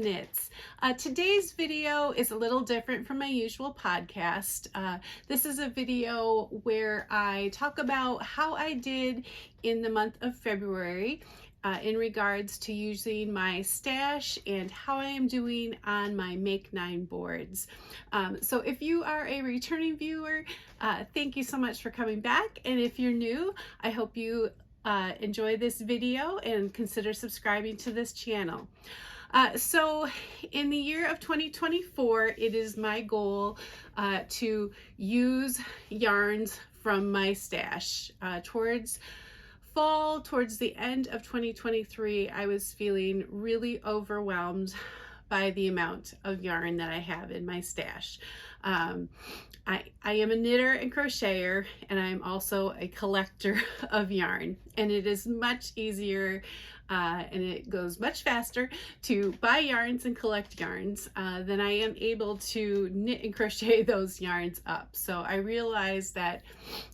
Knits. Today's video is a little different from my usual podcast. This is a video where I talk about how I did in the month of February in regards to using my stash and how I am doing on my Make 9 boards. So if you are a returning viewer, thank you so much for coming back. And if you're new, I hope you enjoy this video and consider subscribing to this channel. So in the year of 2024, it is my goal to use yarns from my stash. Towards fall, towards the end of 2023, I was feeling really overwhelmed by the amount of yarn that I have in my stash. I am a knitter and crocheter, and I'm also a collector of yarn, and it is much easier and it goes much faster to buy yarns and collect yarns than I am able to knit and crochet those yarns up. So I realized that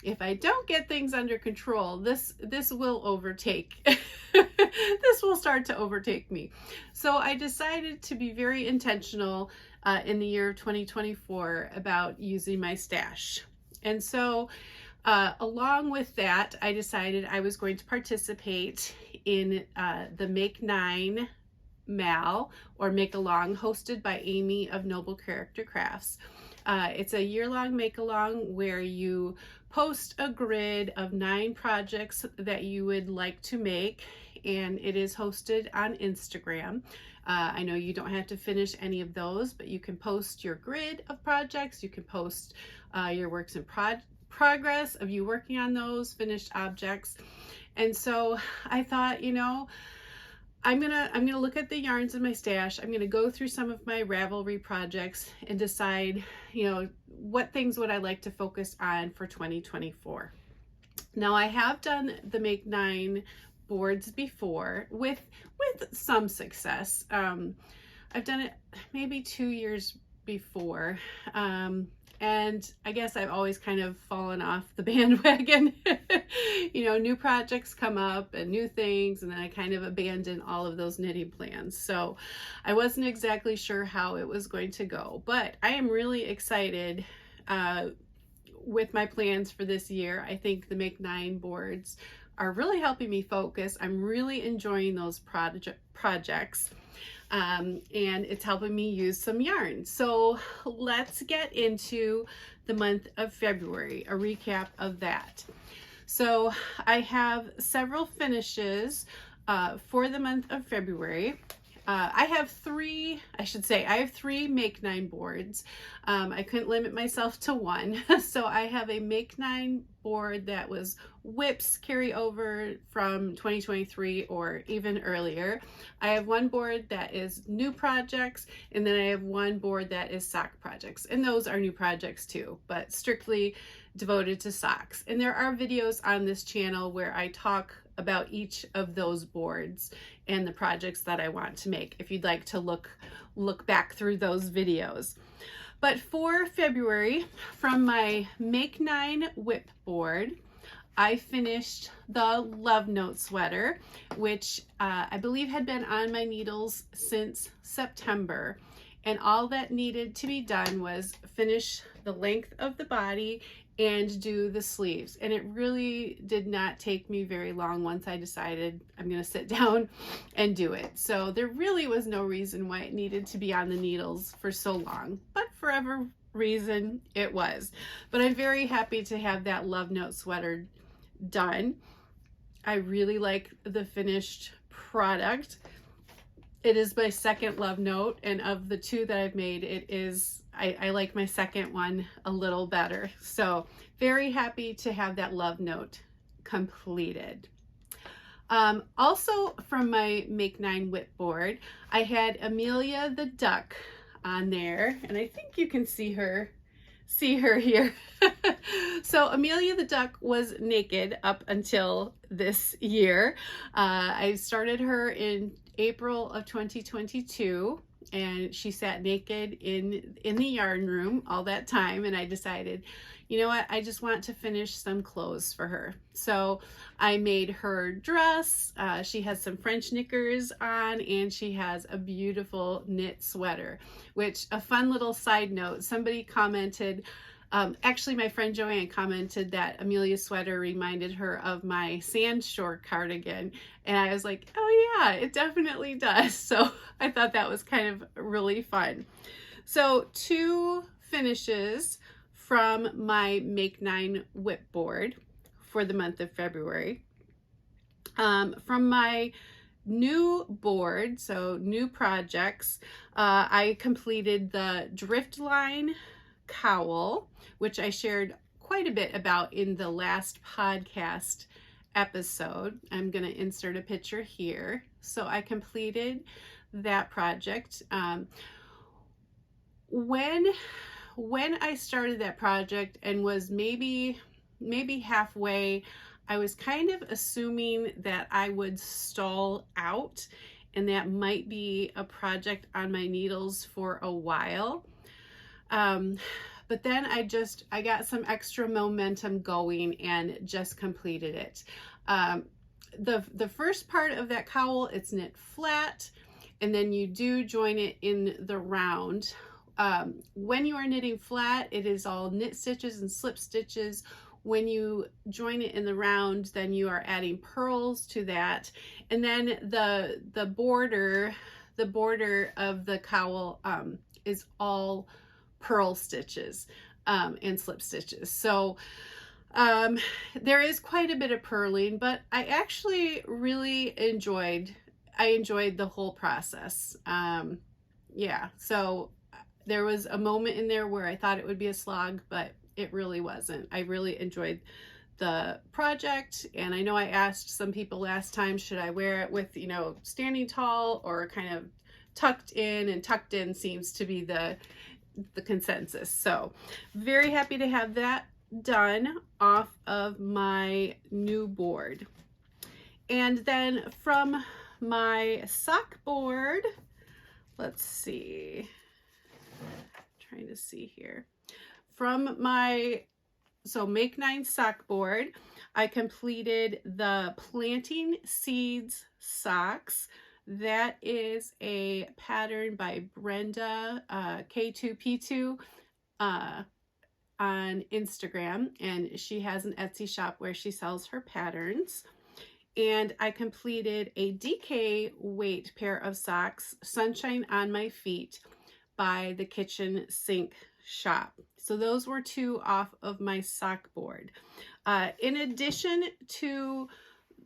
if I don't get things under control, this will overtake. This will start to overtake me. So I decided to be very intentional in the year of 2024 about using my stash. And so along with that, I decided I was going to participate in the Make 9 MAL or Make Along hosted by Amy of Noble Character Crafts. It's a year-long make-along where you post a grid of 9 projects that you would like to make, and it is hosted on Instagram. I know you don't have to finish any of those, but you can post your grid of projects. You can post your works in progress of you working on those finished objects. And so I thought, you know, I'm gonna look at the yarns in my stash. I'm gonna go through some of my Ravelry projects and decide, you know, what things would I like to focus on for 2024. Now, I have done the Make 9 boards before with some success. I've done it maybe 2 years before. And I guess I've always kind of fallen off the bandwagon. You know, new projects come up and new things, and then I kind of abandon all of those knitting plans. So I wasn't exactly sure how it was going to go, but I am really excited with my plans for this year. I think the Make 9 boards are really helping me focus. I'm really enjoying those projects. And it's helping me use some yarn. So let's get into the month of February, a recap of that. So I have several finishes for the month of February. I have three Make 9 boards. I couldn't limit myself to one. So I have a Make 9 board that was whips carry over from 2023 or even earlier. I have one board that is new projects, and then I have one board that is sock projects. And those are new projects too, but strictly devoted to socks. And there are videos on this channel where I talk about each of those boards and the projects that I want to make, if you'd like to look back through those videos. But for February, from my Make 9 whip board, I finished the Love Note sweater, which I believe had been on my needles since September. And all that needed to be done was finish the length of the body and do the sleeves. And it really did not take me very long once I decided I'm going to sit down and do it. So there really was no reason why it needed to be on the needles for so long, but for whatever reason it was. But I'm very happy to have that Love Note sweater done. I really like the finished product. It is my second Love Note, and of the two that I've made, I like my second one a little better. So very happy to have that Love Note completed. Also from my Make 9 whip board, I had Amelia the duck on there, and I think you can see her here. So Amelia the duck was naked up until this year. I started her in April of 2022, and she sat naked in the yarn room all that time, and I decided, you know what, I just want to finish some clothes for her. So I made her dress. She has some French knickers on, and she has a beautiful knit sweater, which, a fun little side note, somebody commented, actually my friend Joanne commented that Amelia's sweater reminded her of my sand shore cardigan, and I was like, oh yeah, it definitely does. So I thought that was kind of really fun. So 2 finishes from my Make 9 whip board for the month of February. From my new board, so new projects, I completed the Driftline cowl, which I shared quite a bit about in the last podcast episode. I'm going to insert a picture here. So I completed that project. When I started that project and was maybe halfway, I was kind of assuming that I would stall out, and that might be a project on my needles for a while. But then I got some extra momentum going and just completed it. The first part of that cowl, it's knit flat, and then you do join it in the round. When you are knitting flat, it is all knit stitches and slip stitches. When you join it in the round, then you are adding purls to that. And then the border of the cowl is all purl stitches and slip stitches. So there is quite a bit of purling, but I actually really enjoyed the whole process. Yeah, so there was a moment in there where I thought it would be a slog, but it really wasn't. I really enjoyed the project, and I know I asked some people last time, should I wear it with, standing tall or kind of tucked in, and tucked in seems to be the consensus. So very happy to have that done off of my new board. And then from my sock board, let's see, trying to see here. From my Make 9 sock board, I completed the Planting Seeds socks. That is a pattern by Brenda, K2P2, on Instagram, and she has an Etsy shop where she sells her patterns. And I completed a DK weight pair of socks, Sunshine on My Feet, by the Kitchen Sink shop. So those were 2 off of my sock board. In addition to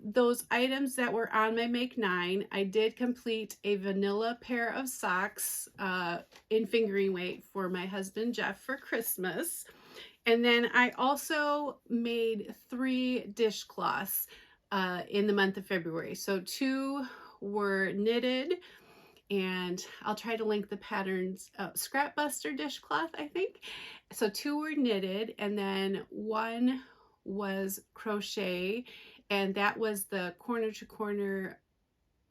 those items that were on my Make 9, I did complete a vanilla pair of socks in fingering weight for my husband Jeff for Christmas. And then I also made 3 dishcloths in the month of February. So 2 were knitted, and I'll try to link the patterns. Scrap Buster dishcloth, I think. So 2 were knitted, and then 1 was crochet, and that was the corner to corner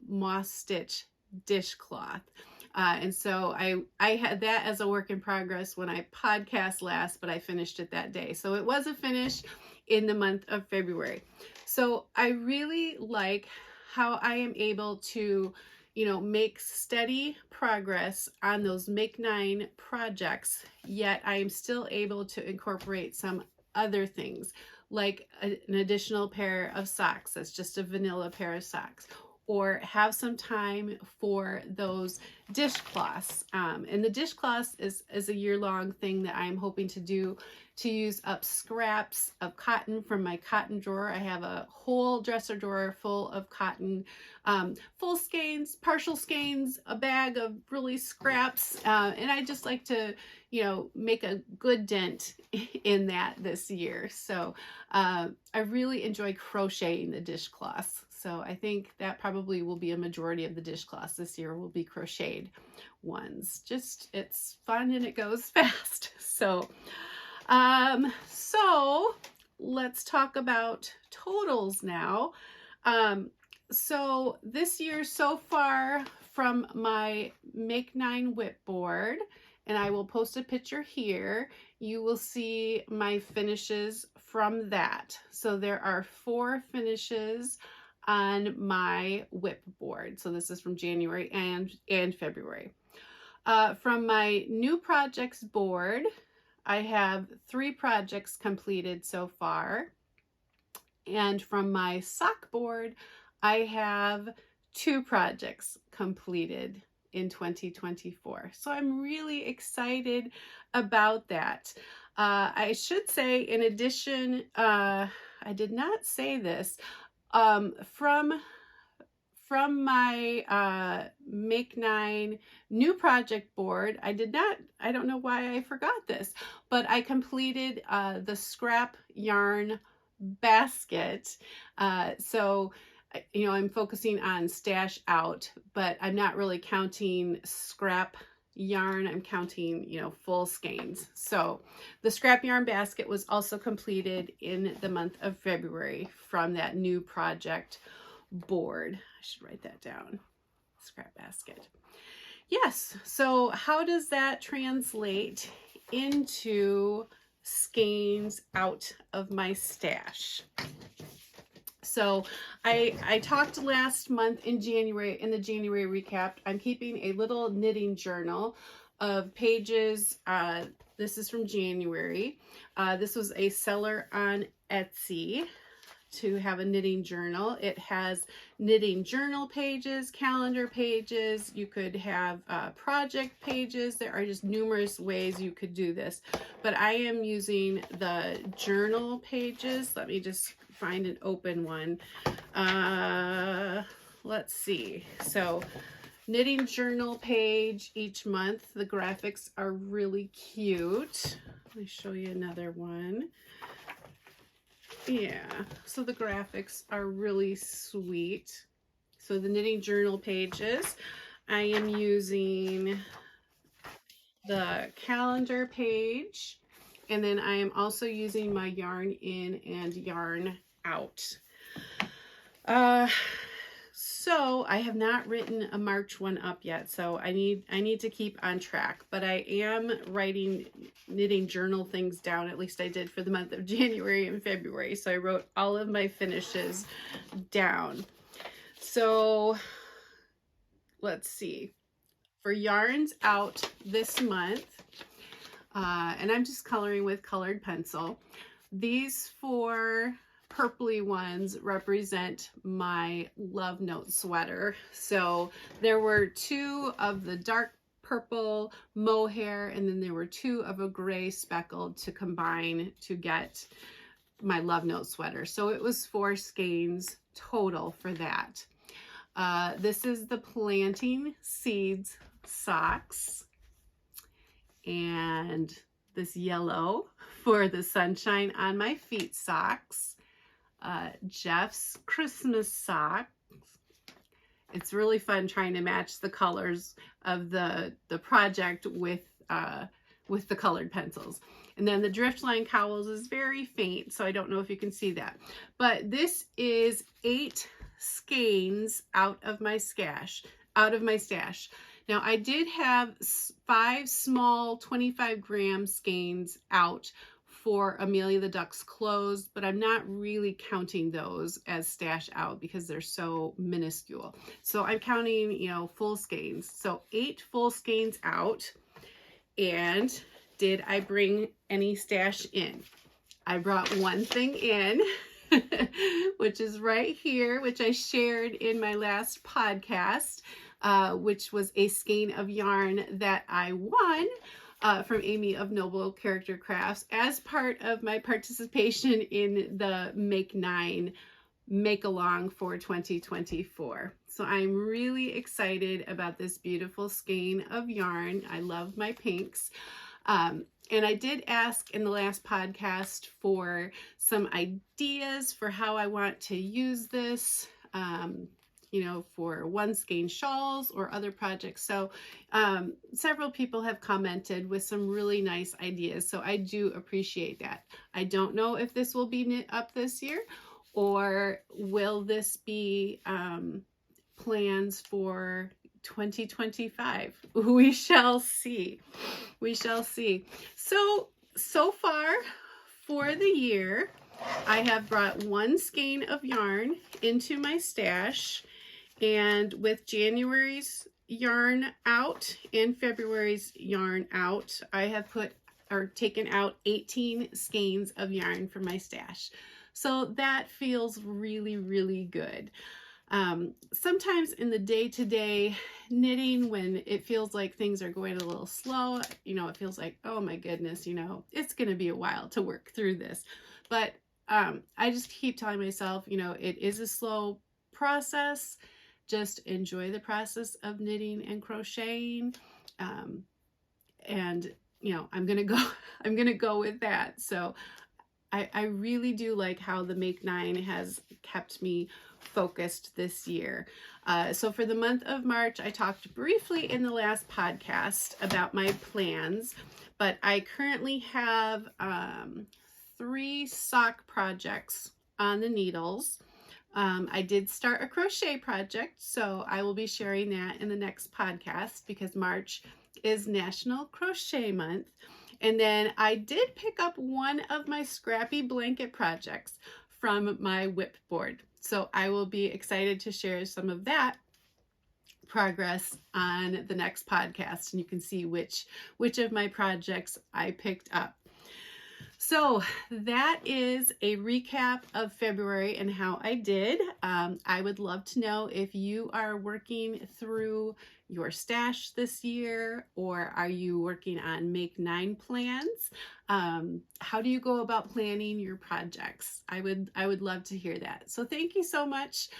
moss stitch dishcloth. And so I had that as a work in progress when I podcast last, but I finished it that day. So it was a finish in the month of February. So I really like how I am able to, make steady progress on those Make 9 projects, yet I am still able to incorporate some other things, like an additional pair of socks. That's just a vanilla pair of socks, or have some time for those dishcloths. And the dishcloths is a year-long thing that I'm hoping to do, to use up scraps of cotton from my cotton drawer. I have a whole dresser drawer full of cotton, full skeins, partial skeins, a bag of really scraps, and I just like to, make a good dent in that this year. So I really enjoy crocheting the dishcloths. So I think that probably will be a majority of the dishcloths this year will be crocheted ones. Just, it's fun and it goes fast. So let's talk about totals now. So this year so far from my Make 9 whip board, and I will post a picture here, you will see my finishes from that. So there are 4 finishes on my whip board. So this is from January and February. From my new projects board, I have 3 projects completed so far. And from my sock board, I have 2 projects completed in 2024. So I'm really excited about that. I should say, in addition, I did not say this, from my Make 9 new project board, I don't know why I forgot this, but I completed the scrap yarn basket. So, you know, I'm focusing on stash out, but I'm not really counting scrap yarn. I'm counting, you know, full skeins. So the scrap yarn basket was also completed in the month of February from that new project board. I should write that down. Scrap basket. Yes. So how does that translate into skeins out of my stash? So I talked last month in January, in the January recap, I'm keeping a little knitting journal of pages. This is from January. This was a seller on Etsy to have a knitting journal. It has knitting journal pages, calendar pages. You could have project pages. There are just numerous ways you could do this, but I am using the journal pages. Let me just find an open one. Let's see. So knitting journal page each month. The graphics are really cute. Let me show you another one. Yeah, so the graphics are really sweet. So the knitting journal pages, I am using the calendar page, and then I am also using my yarn in and yarn out. So I have not written a March one up yet, so I need to keep on track, but I am writing knitting journal things down. At least I did for the month of January and February. So I wrote all of my finishes down. So let's see. For yarns out this month, and I'm just coloring with colored pencil, these 4 purpley ones represent my Love Note sweater. So there were 2 of the dark purple mohair, and then there were 2 of a gray speckled to combine to get my Love Note sweater. So it was 4 skeins total for that. This is the Planting Seeds socks, and this yellow for the Sunshine on My Feet socks. Jeff's Christmas socks. It's really fun trying to match the colors of the project with the colored pencils. And then the Driftline cowls is very faint, so I don't know if you can see that. But this is 8 skeins out of my stash. Now I did have 5 small 25-gram skeins out for Amelia the Duck's clothes, but I'm not really counting those as stash out because they're so minuscule. So I'm counting, you know, full skeins. So 8 full skeins out. And did I bring any stash in? I brought one thing in, which is right here, which I shared in my last podcast, which was a skein of yarn that I won from Amy of Noble Character Crafts as part of my participation in the Make 9 Make Along for 2024. So I'm really excited about this beautiful skein of yarn. I love my pinks. And I did ask in the last podcast for some ideas for how I want to use this, you know, for one skein shawls or other projects. So several people have commented with some really nice ideas. So I do appreciate that. I don't know if this will be knit up this year, or will this be plans for 2025. We shall see. We shall see. So far for the year, I have brought 1 skein of yarn into my stash, and with January's yarn out and February's yarn out, I have taken out 18 skeins of yarn from my stash. So that feels really, really good. Sometimes in the day-to-day knitting, when it feels like things are going a little slow, it feels like, oh my goodness, it's going to be a while to work through this. But I just keep telling myself, it is a slow process. Just enjoy the process of knitting and crocheting. And I'm going to go with that. So I really do like how the Make 9 has kept me focused this year. So for the month of March, I talked briefly in the last podcast about my plans, but I currently have 3 sock projects on the needles. I did start a crochet project, so I will be sharing that in the next podcast because March is National Crochet Month. And then I did pick up one of my scrappy blanket projects from my whip board. So I will be excited to share some of that progress on the next podcast, and you can see which of my projects I picked up. So that is a recap of February and how I did. I would love to know if you are working through your stash this year, or are you working on Make 9 plans? How do you go about planning your projects? I would love to hear that. So thank you so much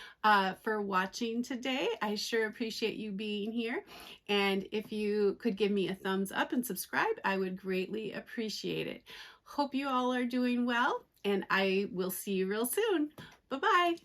for watching today. I sure appreciate you being here. And if you could give me a thumbs up and subscribe, I would greatly appreciate it. Hope you all are doing well, and I will see you real soon. Bye-bye.